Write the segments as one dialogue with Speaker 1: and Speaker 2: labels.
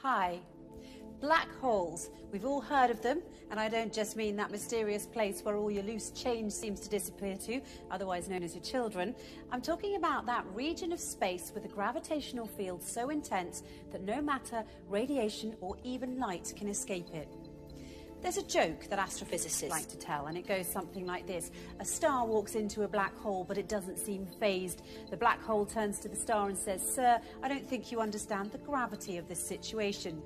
Speaker 1: Hi. Black holes. We've all heard of them, and I don't just mean that mysterious place where all your loose change seems to disappear to, otherwise known as your children. I'm talking about that region of space with a gravitational field so intense that no matter radiation or even light can escape it. There's a joke that astrophysicists like to tell, and it goes something like this. A star walks into a black hole, but it doesn't seem phased. The black hole turns to the star and says, "Sir, I don't think you understand the gravity of this situation."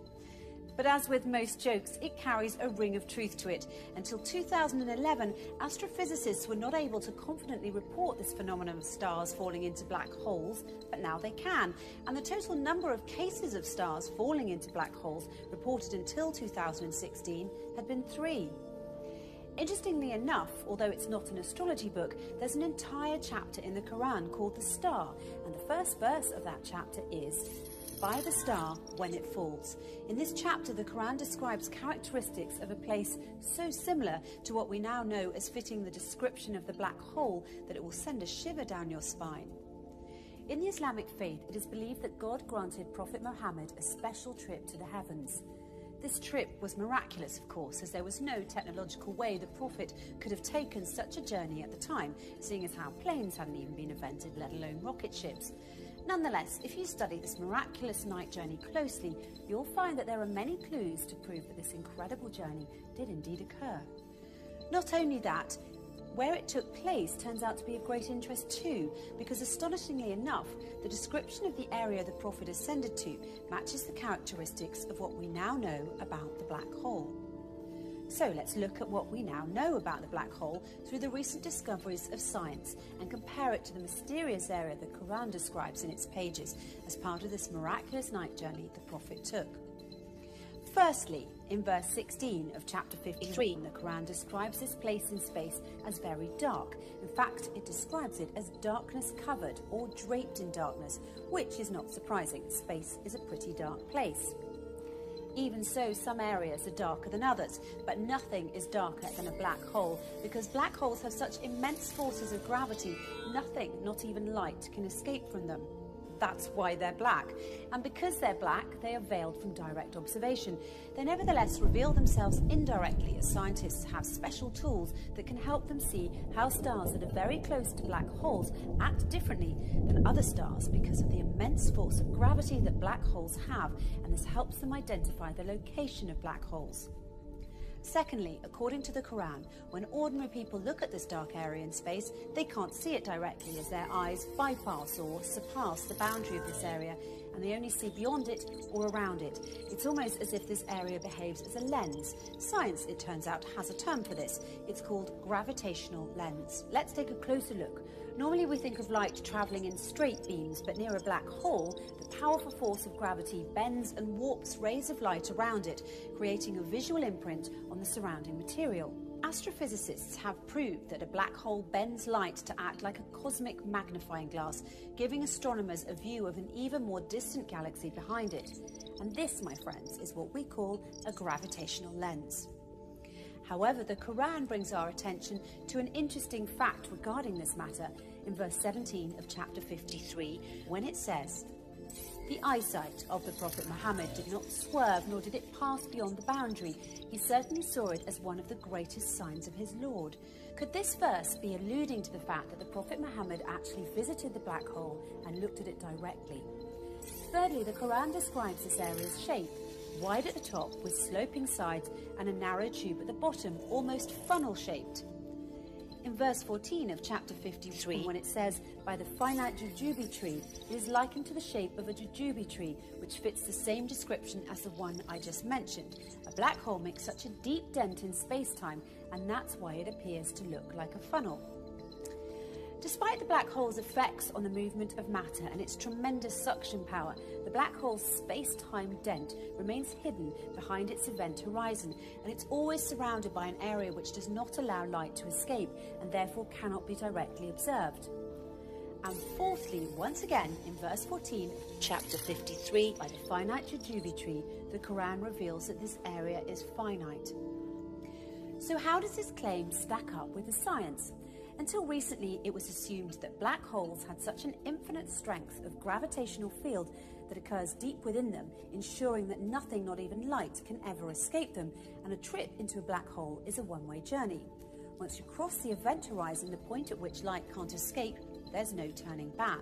Speaker 1: But as with most jokes, it carries a ring of truth to it. Until 2011, astrophysicists were not able to confidently report this phenomenon of stars falling into black holes, but now they can. And the total number of cases of stars falling into black holes reported until 2016 had been 3. Interestingly enough, although it's not an astrology book, there's an entire chapter in the Quran called The Star, and the first verse of that chapter is, "By the star when it falls." In this chapter, the Quran describes characteristics of a place so similar to what we now know as fitting the description of the black hole that it will send a shiver down your spine. In the Islamic faith, it is believed that God granted Prophet Muhammad a special trip to the heavens. This trip was miraculous, of course, as there was no technological way the Prophet could have taken such a journey at the time, seeing as how planes hadn't even been invented, let alone rocket ships. Nonetheless, if you study this miraculous night journey closely, you'll find that there are many clues to prove that this incredible journey did indeed occur. Not only that, where it took place turns out to be of great interest too, because astonishingly enough, the description of the area the Prophet ascended to matches the characteristics of what we now know about the black hole. So let's look at what we now know about the black hole through the recent discoveries of science and compare it to the mysterious area the Quran describes in its pages as part of this miraculous night journey the Prophet took. Firstly, in verse 16 of chapter 53, the Quran describes this place in space as very dark. In fact, it describes it as darkness covered or draped in darkness, which is not surprising. Space is a pretty dark place. Even so, some areas are darker than others, but nothing is darker than a black hole, because black holes have such immense forces of gravity, nothing, not even light, can escape from them. That's why they're black. And because they're black, they are veiled from direct observation. They nevertheless reveal themselves indirectly, as scientists have special tools that can help them see how stars that are very close to black holes act differently than other stars because of the immense force of gravity that black holes have, and this helps them identify the location of black holes. Secondly, according to the Quran, when ordinary people look at this dark area in space, they can't see it directly as their eyes bypass or surpass the boundary of this area, and they only see beyond it or around it. It's almost as if this area behaves as a lens. Science, it turns out, has a term for this. It's called gravitational lens. Let's take a closer look. Normally we think of light travelling in straight beams, but near a black hole, the powerful force of gravity bends and warps rays of light around it, creating a visual imprint on the surrounding material. Astrophysicists have proved that a black hole bends light to act like a cosmic magnifying glass, giving astronomers a view of an even more distant galaxy behind it. And this, my friends, is what we call a gravitational lens. However, the Quran brings our attention to an interesting fact regarding this matter in verse 17 of chapter 53, when it says, "The eyesight of the Prophet Muhammad did not swerve, nor did it pass beyond the boundary. He certainly saw it as one of the greatest signs of his Lord." Could this verse be alluding to the fact that the Prophet Muhammad actually visited the black hole and looked at it directly? Thirdly, the Quran describes this area's shape, wide at the top with sloping sides and a narrow tube at the bottom, almost funnel-shaped. In verse 14 of chapter 53, when it says, "By the finite jujube tree," it is likened to the shape of a jujube tree, which fits the same description as the one I just mentioned. A black hole makes such a deep dent in space-time, and that's why it appears to look like a funnel. Despite the black hole's effects on the movement of matter and its tremendous suction power, the black hole's space-time dent remains hidden behind its event horizon, and it's always surrounded by an area which does not allow light to escape and therefore cannot be directly observed. And fourthly, once again, in verse 14, chapter 53, "By the finite jujube tree," the Quran reveals that this area is finite. So how does this claim stack up with the science? Until recently, it was assumed that black holes had such an infinite strength of gravitational field that occurs deep within them, ensuring that nothing, not even light, can ever escape them, and a trip into a black hole is a one-way journey. Once you cross the event horizon, the point at which light can't escape, there's no turning back.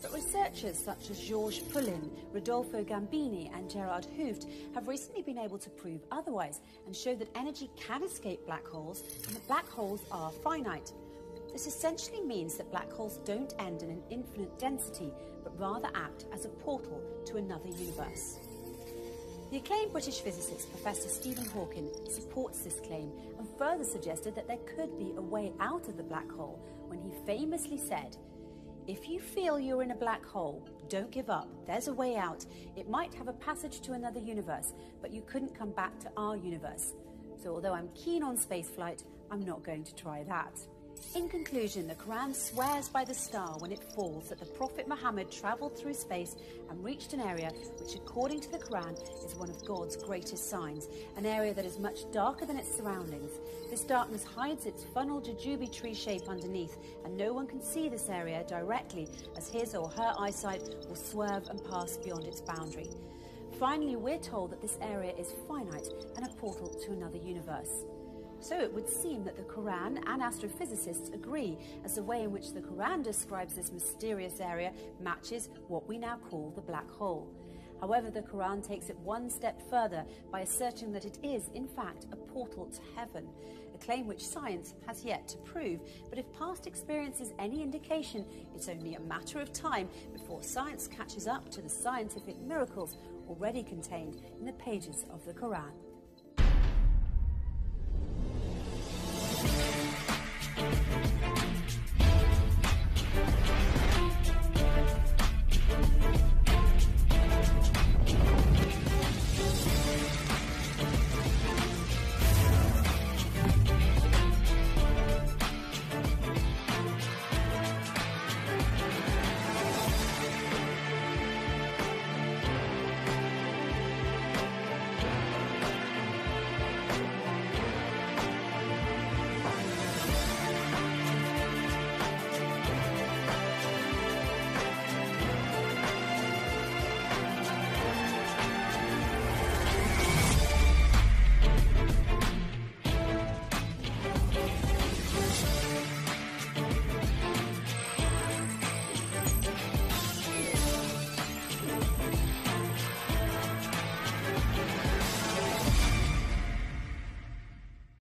Speaker 1: But researchers such as Georges Poulin, Rodolfo Gambini and Gerard Hooft have recently been able to prove otherwise and show that energy can escape black holes and that black holes are finite. This essentially means that black holes don't end in an infinite density, but rather act as a portal to another universe. The acclaimed British physicist Professor Stephen Hawking supports this claim and further suggested that there could be a way out of the black hole when he famously said, "If you feel you're in a black hole, don't give up. There's a way out. It might have a passage to another universe, but you couldn't come back to our universe. So although I'm keen on spaceflight, I'm not going to try that." In conclusion, the Quran swears by the star when it falls that the Prophet Muhammad travelled through space and reached an area which, according to the Quran, is one of God's greatest signs, an area that is much darker than its surroundings. This darkness hides its funnel jujube tree shape underneath, and no one can see this area directly as his or her eyesight will swerve and pass beyond its boundary. Finally, we're told that this area is finite and a portal to another universe. So it would seem that the Quran and astrophysicists agree, as the way in which the Quran describes this mysterious area matches what we now call the black hole. However, the Quran takes it one step further by asserting that it is, in fact, a portal to heaven, a claim which science has yet to prove. But if past experience is any indication, it's only a matter of time before science catches up to the scientific miracles already contained in the pages of the Quran.